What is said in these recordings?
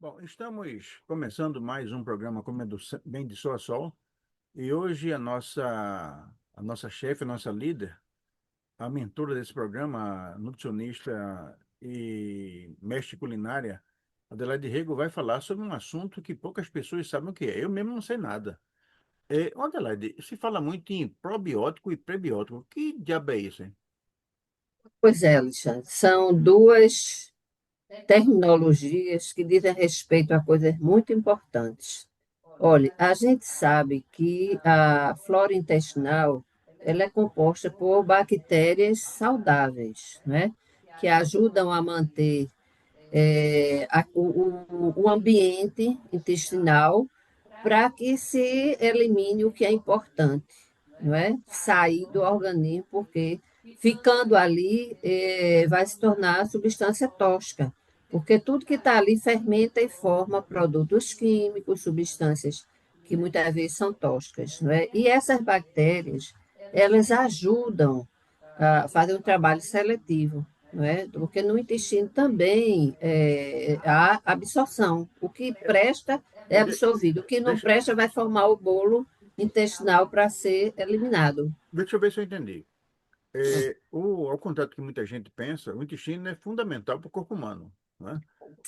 Bom, estamos começando mais um programa Comendo Bem de Sol a Sol e hoje a nossa chefe, a nossa líder, a mentora desse programa, a nutricionista e mestre culinária, Adelaide Rego, vai falar sobre um assunto que poucas pessoas sabem o que é. Eu mesmo não sei nada. Adelaide, se fala muito em probiótico e prebiótico. Que diabo é isso, hein? Pois é, Alexandre, são duas terminologias que dizem respeito a coisas muito importantes. Olha, a gente sabe que a flora intestinal ela é composta por bactérias saudáveis, né? Que ajudam a manter o ambiente intestinal para que se elimine o que é importante, não é? Sair do organismo, porque ficando ali vai se tornar substância tóxica, porque tudo que está ali fermenta e forma produtos químicos, substâncias que muitas vezes são tóxicas, não é? E essas bactérias, elas ajudam a fazer um trabalho seletivo, não é? Porque no intestino também há absorção. O que presta é De- absorvido, o que não deixa, presta vai formar o bolo intestinal para ser eliminado. deixa eu ver se eu entendi. Ao contrário do que muita gente pensa, o intestino é fundamental para o corpo humano, né?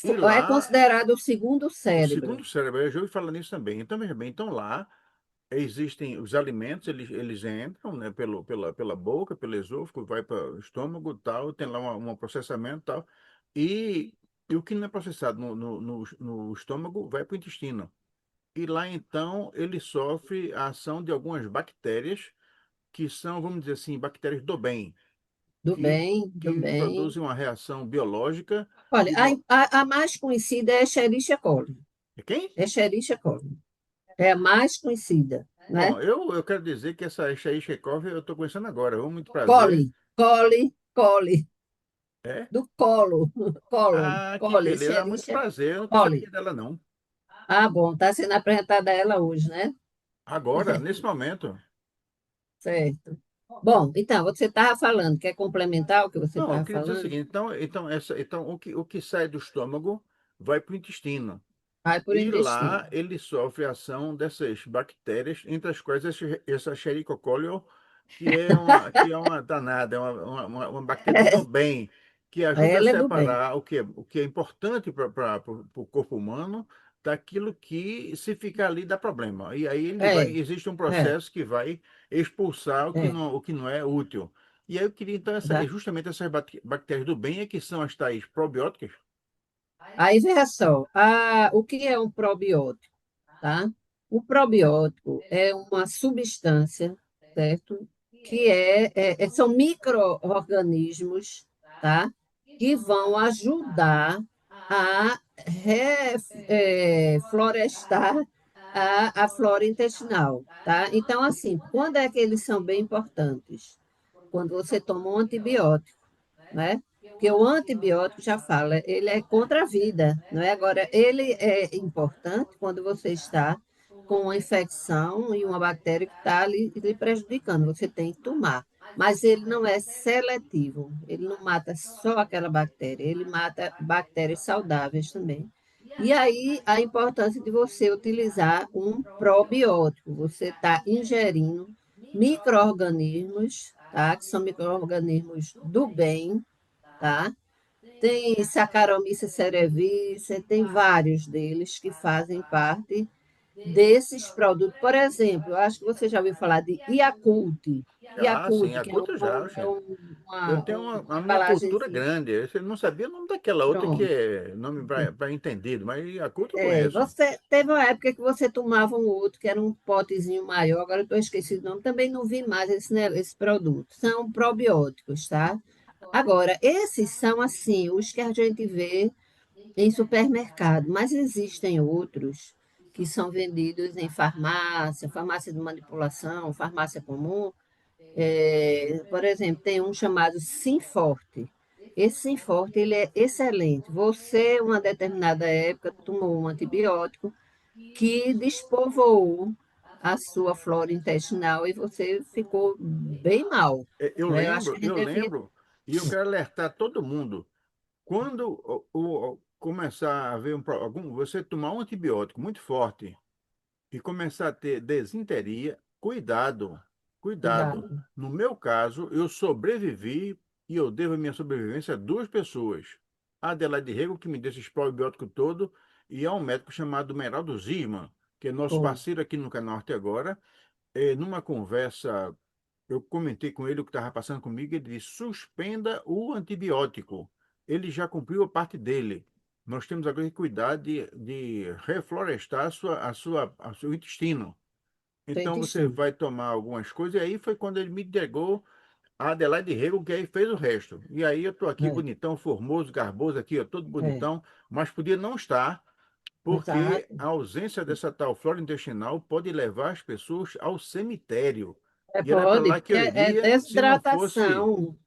E É lá, considerado o segundo o segundo cérebro. cérebro, eu já ouvi falar nisso também. Então, veja bem, então lá existem os alimentos, eles entram, né, pela boca, pelo esôfago, vai para o estômago, tal, tem lá um processamento, tal, e, e o que não é processado no estômago vai para o intestino. E lá, então, ele sofre a ação de algumas bactérias, que são, vamos dizer assim, bactérias do bem, Do que, bem, do que bem. produzem uma reação biológica Olha, que... a mais conhecida é Escherichia coli. É quem? Escherichia coli. É a mais conhecida, né? Bom, eu quero dizer que essa Chekhov eu estou conhecendo agora. Muito prazer. Coli, coli, coli. É? Do colo, colo, Ah, que coli, beleza. Muito Escherichia prazer. Eu não coli. sabia dela, não. Ah, bom, está sendo apresentada a ela hoje, né? Agora, nesse momento. Certo. Bom, então, você estava falando, quer complementar o que você Não, eu estava queria dizer o falando? seguinte. Então o que sai do estômago vai para o intestino. Vai por E intestino. lá ele sofre a ação dessas bactérias, entre as quais essa Escherichia coli, que é uma danada, é uma bactéria do bem, que ajuda a Ela é do bem. separar o que é importante para o corpo humano daquilo que, se ficar ali, dá problema. E aí É, existe um é, processo que vai expulsar é. o que não é útil. E aí eu queria, então, Tá? justamente essas bactérias do bem é que são as tais probióticas. Aí, veja só, o que é um probiótico, tá? O probiótico é uma substância, certo? Que são micro-organismos, tá? Que vão ajudar a reflorestar a flora intestinal, tá? Então, assim, quando é que eles são bem importantes? Quando você toma um antibiótico, né? Porque o antibiótico já fala, ele é contra a vida, não é? Agora, ele é importante quando você está com uma infecção e uma bactéria que está ali lhe prejudicando, você tem que tomar. Mas ele não é seletivo, ele não mata só aquela bactéria, ele mata bactérias saudáveis também. E aí, a importância de você utilizar um probiótico, você está ingerindo micro-organismos, tá? Que são micro-organismos do bem, tá? Tem Saccharomyces cerevisiae, tem vários deles que fazem parte desses produtos. Por exemplo, eu acho que você já ouviu falar de Yakult. Ah, sim, Yakult, a que culto já, é gente. Eu tenho uma a minha cultura embalagenzinha. grande. Eu não sabia o nome daquela outra que Pronto. é nome para entendido, mas a culto eu conheço. Você teve uma época que você tomava um outro, que era um potezinho maior, agora eu estou esquecido o nome, também não vi mais esse produto. São probióticos, tá? Agora, esses são assim, os que a gente vê em supermercado, mas existem outros que são vendidos em farmácia, farmácia de manipulação, farmácia comum. Por exemplo, tem um chamado Simforte. Esse Simforte ele é excelente. Você, uma determinada época, tomou um antibiótico que despovoou a sua flora intestinal e você ficou bem mal. Eu Eu acho que lembro, a gente eu devia. lembro, e eu quero alertar todo mundo. Quando começar a ver você tomar um antibiótico muito forte e começar a ter desinteria, cuidado, cuidado. Cuidado. No meu caso, eu sobrevivi e eu devo a minha sobrevivência a duas pessoas. A Adelaide Rego, que me deu esse probiótico todo, e a um médico chamado Meraldo Zirman, que é nosso Foi. parceiro aqui no canal até agora. Numa conversa, eu comentei com ele o que estava passando comigo, ele disse, suspenda o antibiótico. Ele já cumpriu a parte dele. Nós temos agora que cuidar de reflorestar a seu intestino. Seu Então você intestino. vai tomar algumas coisas, e aí foi quando ele me entregou a Adelaide Rego, que aí fez o resto. E aí eu estou aqui É, bonitão, formoso, garboso aqui, ó, todo é. bonitão, mas podia não estar, porque Exato. a ausência dessa tal flora intestinal pode levar as pessoas ao cemitério. É, E era para pode, lá que porque eu é iria se não fosse. desidratação.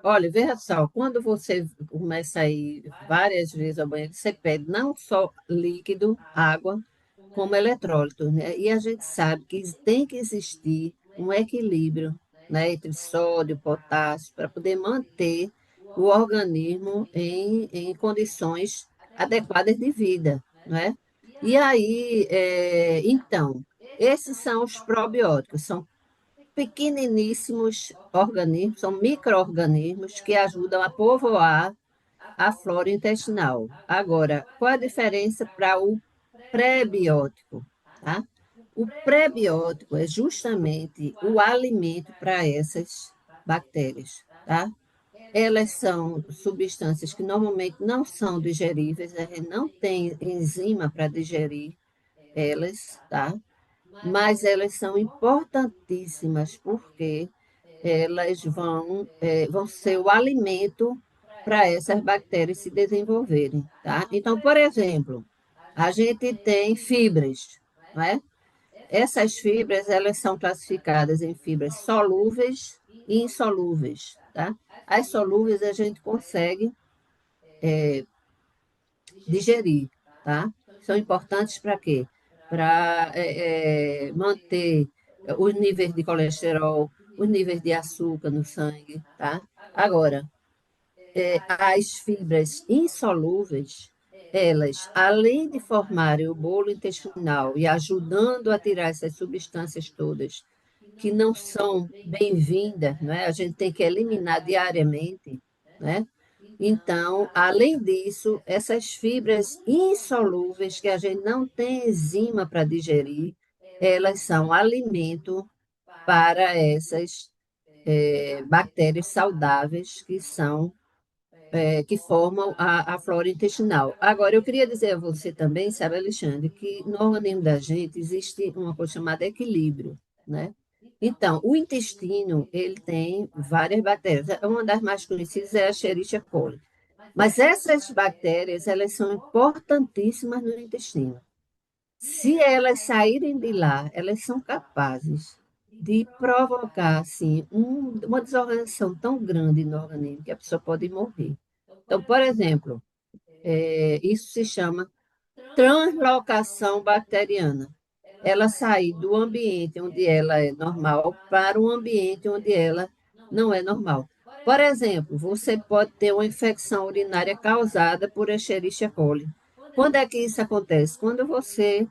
Olha, veja só, quando você começa a ir várias vezes ao banheiro, você pede não só líquido, água, como eletrólitos, né? E a gente sabe que tem que existir um equilíbrio, né, entre sódio, potássio, para poder manter o organismo em condições adequadas de vida, né? E aí, então, esses são os probióticos, são pequeniníssimos organismos, são micro-organismos que ajudam a povoar a flora intestinal. Agora, qual a diferença para o pré-biótico? Tá? O pré-biótico é justamente o alimento para essas bactérias. Tá? Elas são substâncias que normalmente não são digeríveis, a gente não tem enzima para digerir elas, tá? Mas elas são importantíssimas porque elas vão ser o alimento para essas bactérias se desenvolverem, tá? Então, por exemplo, a gente tem fibras, não é? Essas fibras, elas são classificadas em fibras solúveis e insolúveis, tá? As solúveis a gente consegue digerir, tá? São importantes para quê? Para manter os níveis de colesterol, os níveis de açúcar no sangue, tá? Agora, as fibras insolúveis, elas, além de formarem o bolo intestinal e ajudando a tirar essas substâncias todas que não são bem-vindas, não é? A gente tem que eliminar diariamente, né? Então, além disso, essas fibras insolúveis que a gente não tem enzima para digerir, elas são alimento para essas bactérias saudáveis que formam a flora intestinal. Agora, eu queria dizer a você também, sabe, Alexandre, que no organismo da gente existe uma coisa chamada equilíbrio, né? Então, o intestino, ele tem várias bactérias. Uma das mais conhecidas é a Escherichia coli. Mas essas bactérias, elas são importantíssimas no intestino. Se elas saírem de lá, elas são capazes de provocar, assim, uma desorganização tão grande no organismo que a pessoa pode morrer. Então, por exemplo, isso se chama translocação bacteriana. Ela sair do ambiente onde ela é normal para um ambiente onde ela não é normal. Por exemplo, você pode ter uma infecção urinária causada por Escherichia coli. Quando é que isso acontece? Quando você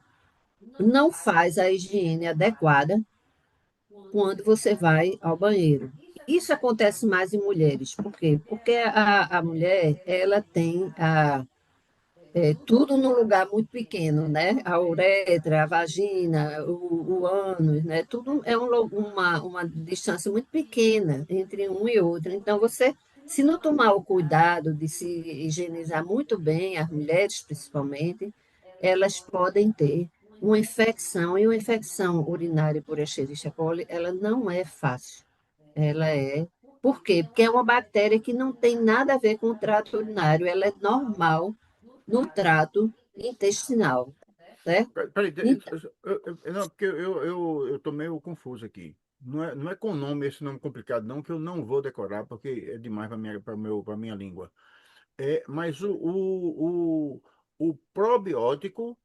não faz a higiene adequada quando você vai ao banheiro. Isso acontece mais em mulheres. Por quê? Porque a mulher, ela tem tudo num lugar muito pequeno, né? A uretra, a vagina, o ânus, né? Tudo é uma distância muito pequena entre um e outro. Então, você, se não tomar o cuidado de se higienizar muito bem, as mulheres principalmente, elas podem ter uma infecção, e uma infecção urinária por Escherichia coli, ela não é fácil. Ela é. Por quê? Porque é uma bactéria que não tem nada a ver com o trato urinário, ela é normal no trato intestinal, né? Peraí, Então, não, porque eu tô meio confuso aqui. Não é com nome, esse nome complicado, não, que eu não vou decorar, porque é demais para minha língua. Mas o probiótico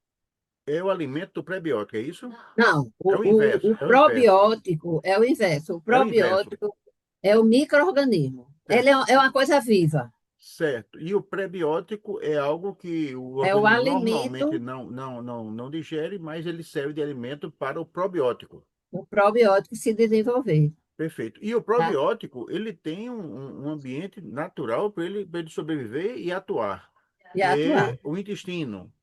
é o alimento do prebiótico, é isso? não, É o inverso, o é o inverso, probiótico é o inverso. O é o inverso. probiótico é o micro-organismo. É, Ele é uma coisa viva. certo. E o prebiótico é algo que o É o organismo alimento, normalmente não digere, mas ele serve de alimento para o probiótico. o probiótico se desenvolver, Perfeito. E o tá? probiótico, ele tem um ambiente natural para ele sobreviver e atuar, E que atuar. é o intestino.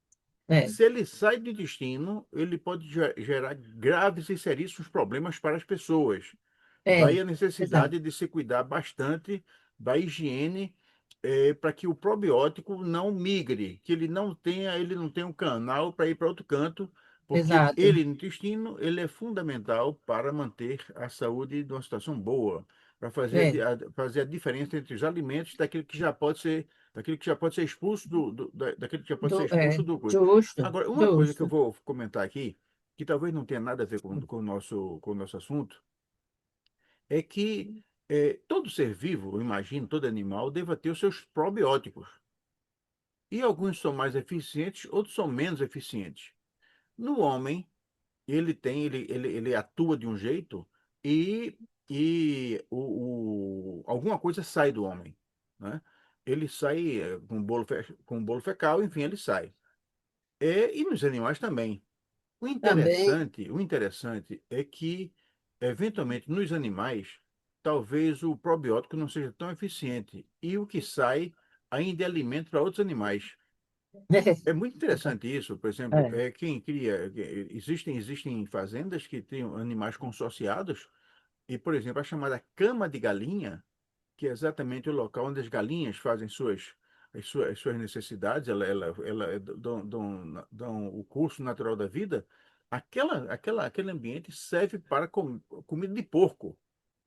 É, Se ele sai do intestino, ele pode gerar graves e seríssimos problemas para as pessoas. Daí é, a exato, necessidade de se cuidar bastante da higiene, para que o probiótico não migre, que ele não tenha um canal para ir para outro canto, porque exato. ele no intestino, ele é fundamental para manter a saúde de uma situação boa, para É, fazer a diferença entre os alimentos daquele que já pode ser expulso daquele que já pode ser expulso do coisa. justo, Agora, uma coisa que eu justo. vou comentar aqui, que talvez não tenha nada a ver com o nosso assunto, é que todo ser vivo, eu imagino, todo animal, deva ter os seus probióticos. E alguns são mais eficientes, outros são menos eficientes. No homem, ele atua de um jeito e, alguma coisa sai do homem, né? Ele sai com bolo fecal, enfim, ele sai. E nos animais também. Também, O interessante é que, eventualmente, nos animais, talvez o probiótico não seja tão eficiente e o que sai ainda é alimento para outros animais. É muito interessante isso, por exemplo, é, quem cria, existem fazendas que têm animais consorciados e, por exemplo, a chamada cama de galinha, que é exatamente o local onde as galinhas fazem as suas necessidades, dão o curso natural da vida, aquele ambiente serve para comida de porco.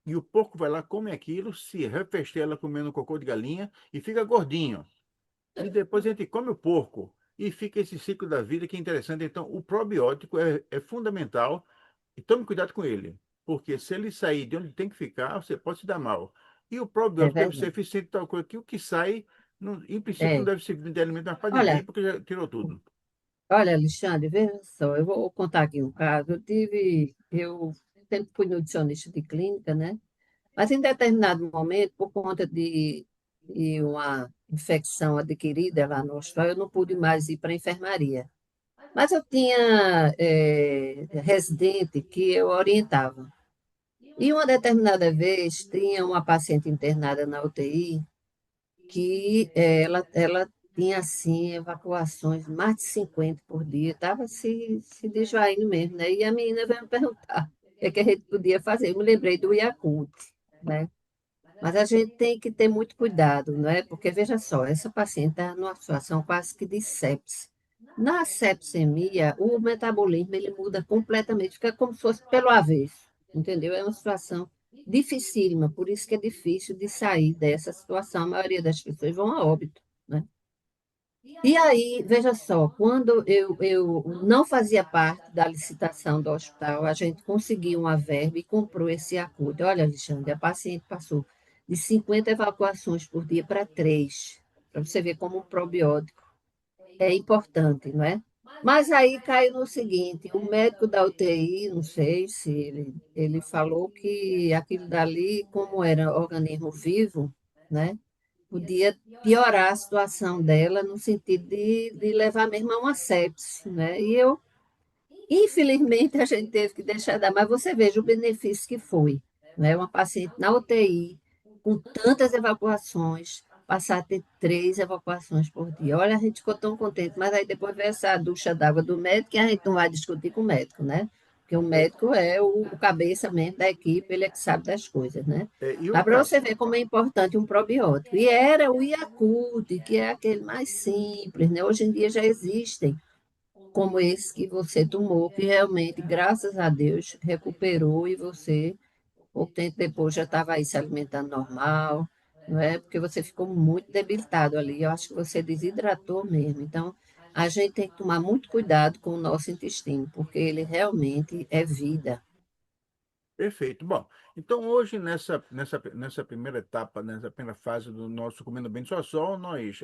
E o porco vai lá, come aquilo, se refestela comendo cocô de galinha e fica gordinho. E depois a gente come o porco e fica esse ciclo da vida que é interessante. Então, o probiótico é fundamental e tome cuidado com ele, porque se ele sair de onde tem que ficar, você pode se dar mal. E o é probiótico deve ser verdade. eficiente tal coisa que o que sai, em princípio, não É. deve servir de alimento mais para ninguém, Olha, porque já tirou tudo. olha, Alexandre, veja só, eu vou contar aqui um caso. Eu sempre fui nutricionista de clínica, né? Mas em determinado momento, por conta de uma infecção adquirida lá no hospital, eu não pude mais ir para a enfermaria. Mas eu tinha residente que eu orientava. E uma determinada vez, tinha uma paciente internada na UTI que ela tinha, assim, evacuações, mais de 50 por dia, estava se desvaindo mesmo, né? E a menina veio me perguntar o que, é que a gente podia fazer. Eu me lembrei do Yakult, né? Mas a gente tem que ter muito cuidado, né? Porque, veja só, essa paciente está numa situação quase que de sepse. Na sepsemia, o metabolismo ele muda completamente, fica como se fosse pelo avesso, entendeu? É uma situação dificílima, por isso que é difícil de sair dessa situação. A maioria das pessoas vão a óbito, né? E aí, veja só, quando eu não fazia parte da licitação do hospital, a gente conseguiu uma verba e comprou esse Yakult. Olha, Alexandre, a paciente passou de 50 evacuações por dia para 3, para você ver como um probiótico é importante, não é? Mas aí caiu no seguinte, o médico da UTI, não sei se ele falou que aquilo dali, como era organismo vivo, né? Podia piorar a situação dela no sentido de levar mesmo a uma sepse, né? E eu, infelizmente, a gente teve que deixar dar, mas você veja o benefício que foi, né? Uma paciente na UTI, com tantas evacuações, passar a ter 3 evacuações por dia. Olha, a gente ficou tão contente, mas aí depois veio essa ducha d'água do médico e a gente não vai discutir com o médico, né? Porque o É, médico é o cabeça mesmo da equipe, ele é que sabe das coisas, né? e um Mas para caso, você ver como é importante um probiótico. E era o Yakult, que é aquele mais simples, né? Hoje em dia já existem como esse que você tomou, que realmente, graças a Deus, recuperou e você, pouco tempo depois, já estava aí se alimentando normal, não é? Porque você ficou muito debilitado ali. Eu acho que você desidratou mesmo. Então, a gente tem que tomar muito cuidado com o nosso intestino, porque ele realmente é vida. perfeito. Bom, então hoje, nessa primeira etapa, nessa primeira fase do nosso Comendo Bem Só Sol, nós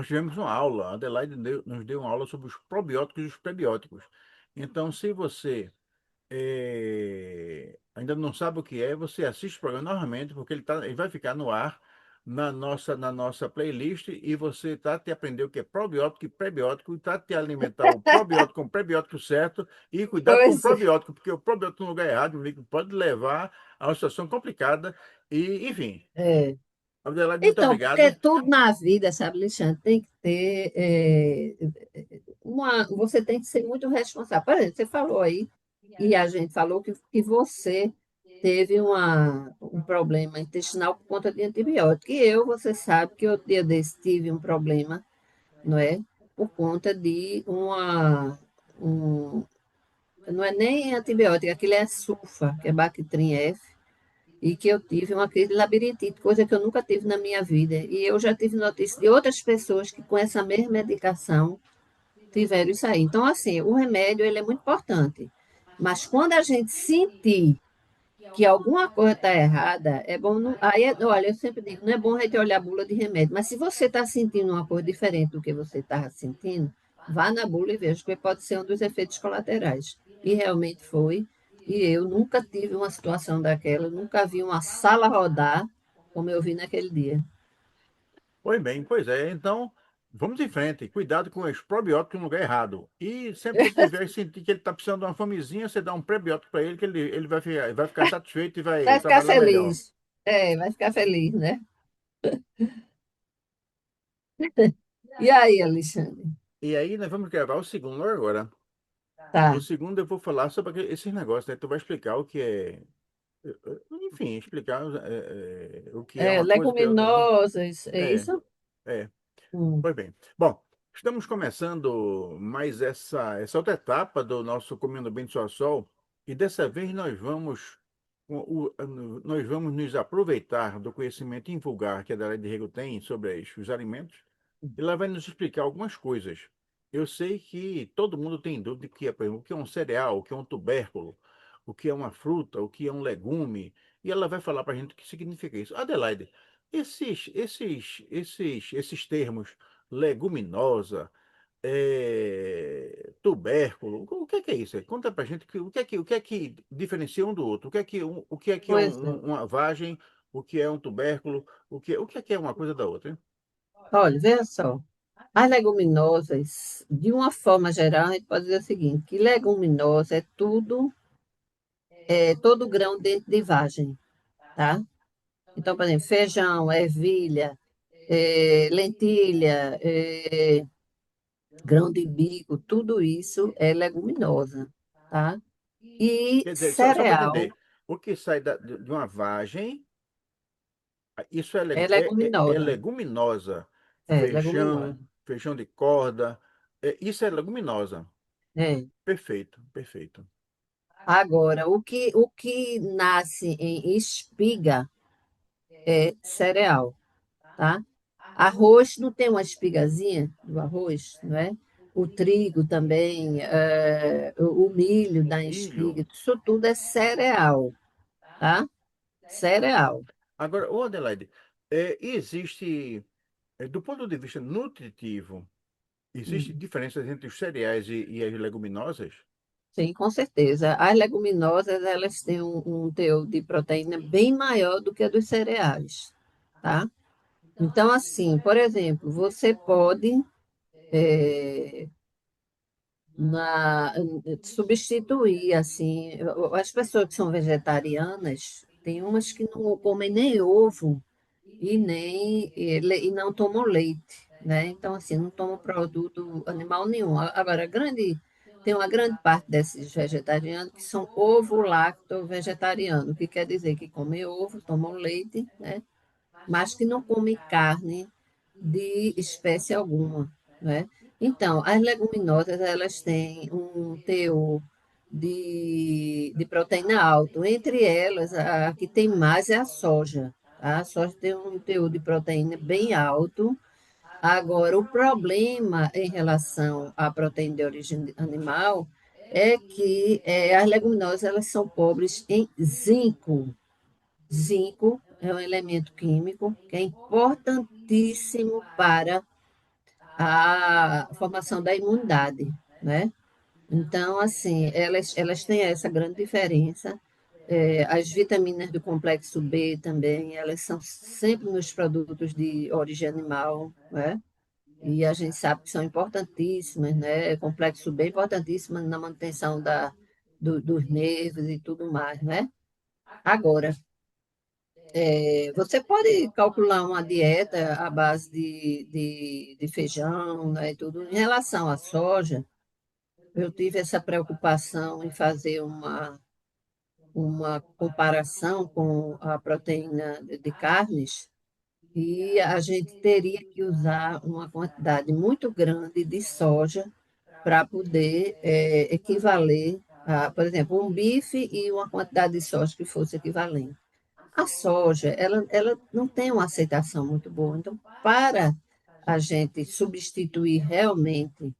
tivemos uma aula, a Adelaide nos deu uma aula sobre os probióticos e os prebióticos. Então, se você ainda não sabe o que é, você assiste o programa novamente, porque ele vai ficar no ar na nossa playlist e você tá te aprender o que é probiótico e prebiótico e tá te alimentar o probiótico com o prebiótico certo e cuidado com o Pois probiótico, porque o probiótico no lugar errado, meu amigo, pode levar a uma situação complicada e, enfim. é. Adelaide, muito Então, porque obrigado. tudo na vida, sabe, Alexandre, tem que ter você tem que ser muito responsável. Por exemplo, você falou aí, e a gente falou que você teve um problema intestinal por conta de antibiótico. E eu, você sabe que eu dia desse tive um problema, não é? Por conta de não é nem antibiótico, aquilo é sulfa, que é Bactrim F, e que eu tive uma crise de labirintite, coisa que eu nunca tive na minha vida. E eu já tive notícia de outras pessoas que com essa mesma medicação tiveram isso aí. Então, assim, o remédio ele é muito importante. Mas quando a gente sentir que alguma coisa está errada, é bom. Aí, olha, eu sempre digo, não é bom a gente olhar a bula de remédio, mas se você está sentindo uma coisa diferente do que você estava sentindo, vá na bula e veja, porque pode ser um dos efeitos colaterais. E realmente foi. E eu nunca tive uma situação daquela, nunca vi uma sala rodar como eu vi naquele dia. Pois bem, pois é. Então, vamos em frente. Cuidado com os probióticos no lugar errado. E sempre que tiver sentir que ele está precisando de uma fomezinha, você dá um prebiótico para ele, que ele vai ficar satisfeito e vai Vai ficar trabalhar melhor. feliz. É, vai ficar feliz, né? E aí, Alexandre? E aí nós vamos gravar o segundo agora. O Tá. segundo eu vou falar sobre esses negócios, né? Tu vai explicar o que é. Enfim, explicar o que é É, uma coisa, o que é outra, né? leguminosas, é É, isso? é. Hum. Pois bem. Bom, estamos começando mais essa outra etapa do nosso Comendo Bem de Sol a Sol, e dessa vez nós vamos nos aproveitar do conhecimento invulgar que a Adelaide Rego tem sobre os alimentos, e ela vai nos explicar algumas coisas. Eu sei que todo mundo tem dúvida que, por exemplo, o que é um cereal, o que é um tubérculo, o que é uma fruta, o que é um legume, e ela vai falar para a gente o que significa isso. Adelaide, esses termos leguminosa, tubérculo. O que é isso? Conta pra gente o que é que diferencia um do outro. O que é que é Pois é. uma vagem, o que é um tubérculo, o que é uma coisa da outra, hein? Olha, veja só. As leguminosas, de uma forma geral, a gente pode dizer o seguinte, que leguminosa todo grão dentro de vagem, tá? Então, por exemplo, feijão, ervilha, lentilha, grão de bico, tudo isso é leguminosa, tá? E Quer dizer, só para cereal entender, o que sai de uma vagem, isso é, é é leguminosa, leguminosa. é Feijão, leguminosa. feijão de corda, isso é leguminosa. É. Perfeito, perfeito. Agora, o que nasce em espiga é cereal, tá? Arroz não tem uma espigazinha do arroz, não é? O trigo também, o milho dá Milho. espiga, isso tudo é cereal, tá? Cereal. Agora, ô Adelaide, existe, do ponto de vista nutritivo, existe Hum. diferenças entre os cereais e as leguminosas? Sim, com certeza. As leguminosas, elas têm um teor de proteína bem maior do que a dos cereais, tá? Então, assim, por exemplo, você pode na, substituir, assim, as pessoas que são vegetarianas, tem umas que não comem nem ovo e não tomam leite, né? Então, assim, não tomam produto animal nenhum. Agora, tem uma grande parte desses vegetarianos que são ovo-lacto-vegetarianos, que quer dizer que comem ovo, tomam leite, né? Mas que não comem carne de espécie alguma, né? Então, as leguminosas, elas têm um teor de proteína alto. Entre elas, a que tem mais é a soja, tá? A soja tem um teor de proteína bem alto. Agora, o problema em relação à proteína de origem animal é que as leguminosas elas são pobres em zinco. Zinco é um elemento químico que é importantíssimo para a formação da imunidade, né? Então, assim, elas têm essa grande diferença. As vitaminas do complexo B também, elas são sempre nos produtos de origem animal, né? E a gente sabe que são importantíssimas, né? Complexo B é importantíssimo na manutenção dos nervos e tudo mais, né? Agora, você pode calcular uma dieta à base de feijão, né, e tudo. Em relação à soja, eu tive essa preocupação em fazer uma comparação com a proteína de carnes, e a gente teria que usar uma quantidade muito grande de soja para poder equivaler a, por exemplo, um bife e uma quantidade de soja que fosse equivalente. A soja, ela não tem uma aceitação muito boa. Então, para a gente substituir realmente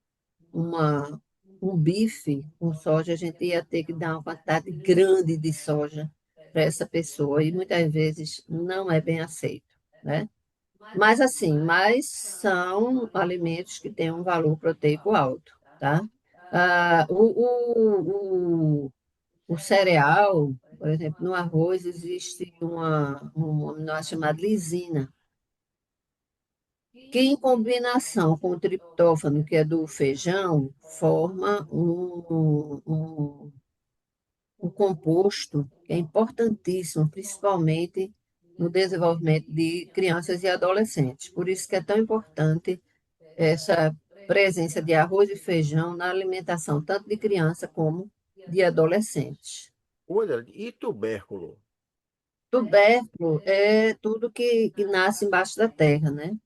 uma, um bife com soja, a gente ia ter que dar uma quantidade grande de soja para essa pessoa, e muitas vezes não é bem aceito, né? Mas assim, são alimentos que têm um valor proteico alto, tá? Ah, o cereal, por exemplo, no arroz existe um aminoácido chamado lisina, que em combinação com o triptófano, que é do feijão, forma um composto que é importantíssimo, principalmente no desenvolvimento de crianças e adolescentes. Por isso que é tão importante essa presença de arroz e feijão na alimentação, tanto de criança como de adolescentes. Olha, e tubérculo? Tubérculo é tudo que nasce embaixo da terra, né?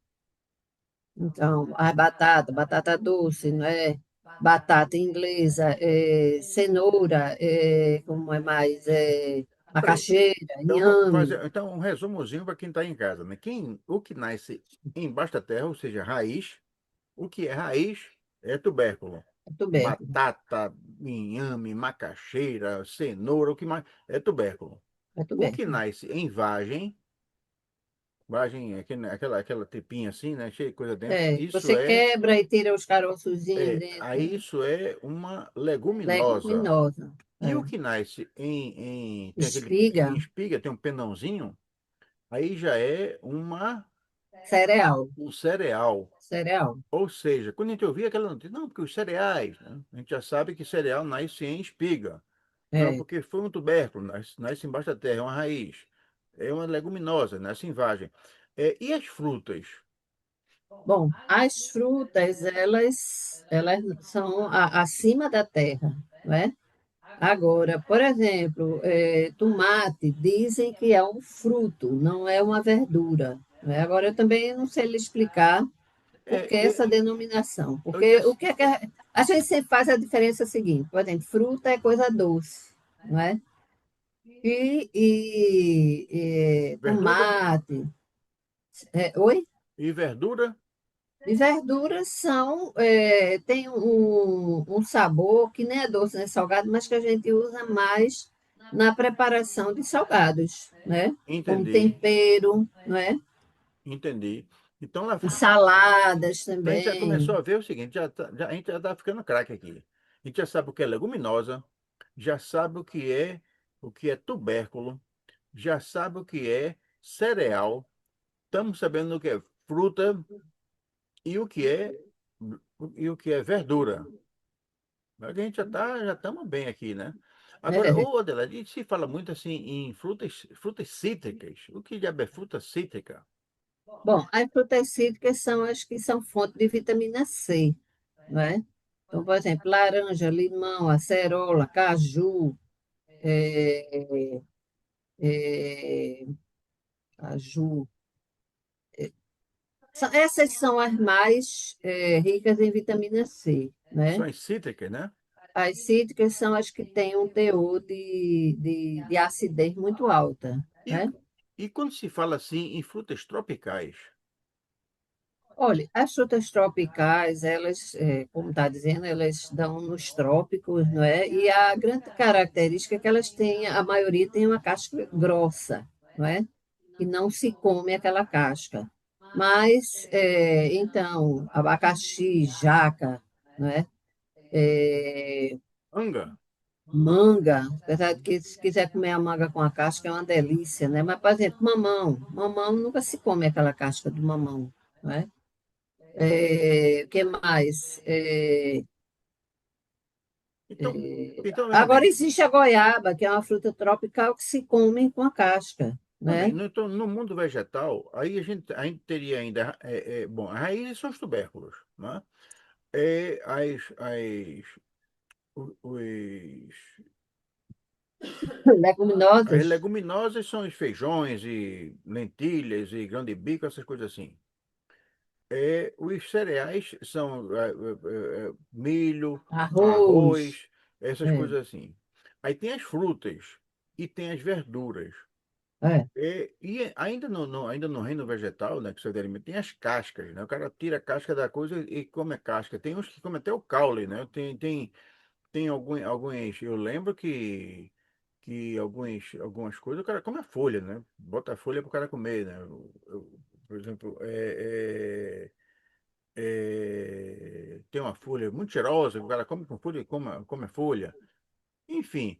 Então, a batata doce, não é? Batata inglesa, cenoura, como é mais? Peraí. Macaxeira, Então, vamos inhame. fazer um resumozinho para quem está em casa, né? O que nasce embaixo da terra, ou seja, raiz, o que é raiz é tubérculo. É tubérculo, Batata, inhame, macaxeira, cenoura, o que mais é tubérculo. é O que tubérculo. nasce em vagem é aquela tripinha assim, né? Cheia de coisa dentro. Você quebra e tira os caroçozinhos dentro, Aí né? isso é uma leguminosa. Leguminosa. E o que nasce tem aquele Espiga, em espiga, tem um penãozinho, aí já é cereal, um cereal. cereal. Ou seja, quando a gente ouvia aquela notícia, não, porque os cereais, né? A gente já sabe que cereal nasce em espiga. Não, É. porque foi um tubérculo, nasce embaixo da terra, é uma raiz. É uma leguminosa, nasce em vagem. E as frutas? Bom, as frutas, elas são acima da terra, não é? Agora, por exemplo, tomate, dizem que é um fruto, não é uma verdura, não é? Agora, eu também não sei lhe explicar por É, que eu, essa denominação, eu tinha, porque o que é que a gente sempre faz a diferença seguinte, por exemplo, fruta é coisa doce, não é? E verdura tomate, oi? e verdura. E verduras tem um sabor que nem é doce, nem é salgado, mas que a gente usa mais na preparação de salgados, né? Como Entendi, tempero, não é? entendi. Então, na E saladas Então a gente já também. começou a ver o seguinte, a gente já está ficando craque aqui. A gente já sabe o que é leguminosa, já sabe o que é tubérculo, já sabe o que é cereal, estamos sabendo o que é fruta e o que é verdura. Mas a gente já estamos bem aqui, né? Agora, É. ô Adelaide, se fala muito assim em frutas cítricas. O que diabo é fruta cítrica? Bom, as frutas cítricas são as que são fonte de vitamina C, não é? Então, por exemplo, laranja, limão, acerola, caju, é, é, caju. Essas são as mais ricas em vitamina C, São né? as cítricas, né? As cítricas são as que têm um teor de acidez muito alta, E, né? e quando se fala assim em frutas tropicais? Olha, as frutas tropicais, elas, como está dizendo, elas dão nos trópicos, não é? E a grande característica é que elas têm, a maioria tem uma casca grossa, não é? E não se come aquela casca. Mas, então, abacaxi, jaca, não é? É, Anga. Manga, apesar de que se quiser comer a manga com a casca é uma delícia, né? Mas, por exemplo, mamão nunca se come aquela casca do mamão, né? O que mais? Então, então veja Agora bem, existe a goiaba, que é uma fruta tropical que se come com a casca, também, né? então, no mundo vegetal, aí a gente teria ainda, bom, as raízes são os tubérculos, né? É, os, as Leguminosas, leguminosas são os feijões e lentilhas e grão de bico, essas coisas assim. Os cereais são milho, arroz, arroz, essas é, coisas assim. Aí tem as frutas e tem as verduras. é, E ainda ainda no reino vegetal, né, que você alimenta, tem as cascas, né? O cara tira a casca da coisa e come a casca. Tem uns que comem até o caule, né? Tem alguns, eu lembro que algumas coisas o cara come a folha, né? Bota a folha para o cara comer, né? Por exemplo, tem uma folha muito cheirosa, que o cara come com folha e come a folha. Enfim,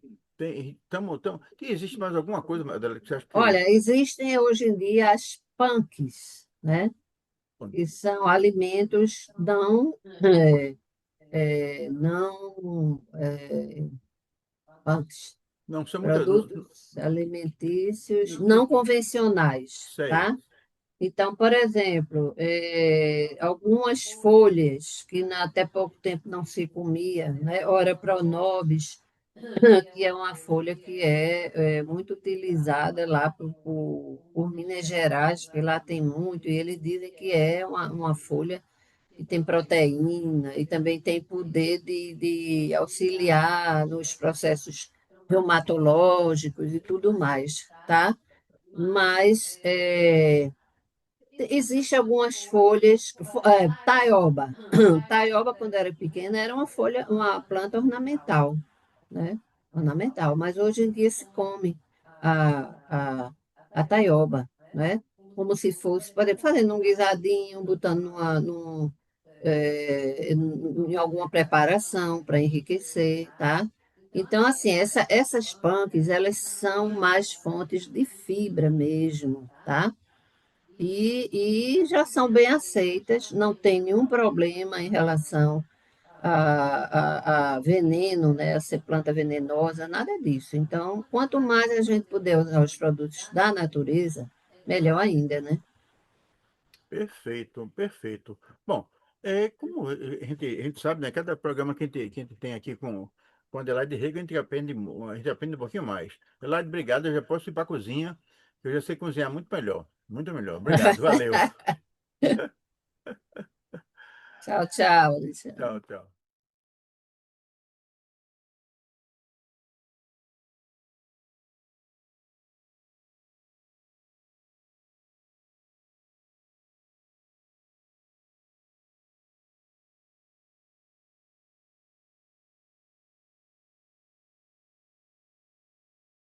existe mais alguma coisa, Adela, que você acha que... olha, existem hoje em dia as punks, né? Que são alimentos não punks, Não, são muitas... produtos alimentícios não convencionais, Sei. tá? Então, por exemplo, algumas folhas que até pouco tempo não se comia, né? Ora pronobis, que é uma folha que é muito utilizada lá por Minas Gerais, porque lá tem muito, e eles dizem que é uma folha que tem proteína e também tem poder de auxiliar nos processos reumatológicos e tudo mais, tá? Mas existe algumas folhas, taioba. Taioba, quando era pequena, era uma folha, uma planta ornamental, né? Ornamental, mas hoje em dia se come a, a taioba, né? Como se fosse, por exemplo, fazendo um guisadinho, botando em alguma preparação para enriquecer, tá? Então, assim, essas punks, elas são mais fontes de fibra mesmo, tá? E já são bem aceitas, não tem nenhum problema em relação a veneno, né, a ser planta venenosa, nada disso. Então, quanto mais a gente puder usar os produtos da natureza, melhor ainda, né? Perfeito, perfeito. Bom, como a gente sabe, né? Cada programa que a gente tem aqui com a Adelaide Rego, a gente aprende um pouquinho mais. Adelaide, obrigado. Eu já posso ir para a cozinha. Eu já sei cozinhar muito melhor. Muito melhor. Obrigado, valeu. Tchau, tchau, Alexandre. Tchau, tchau.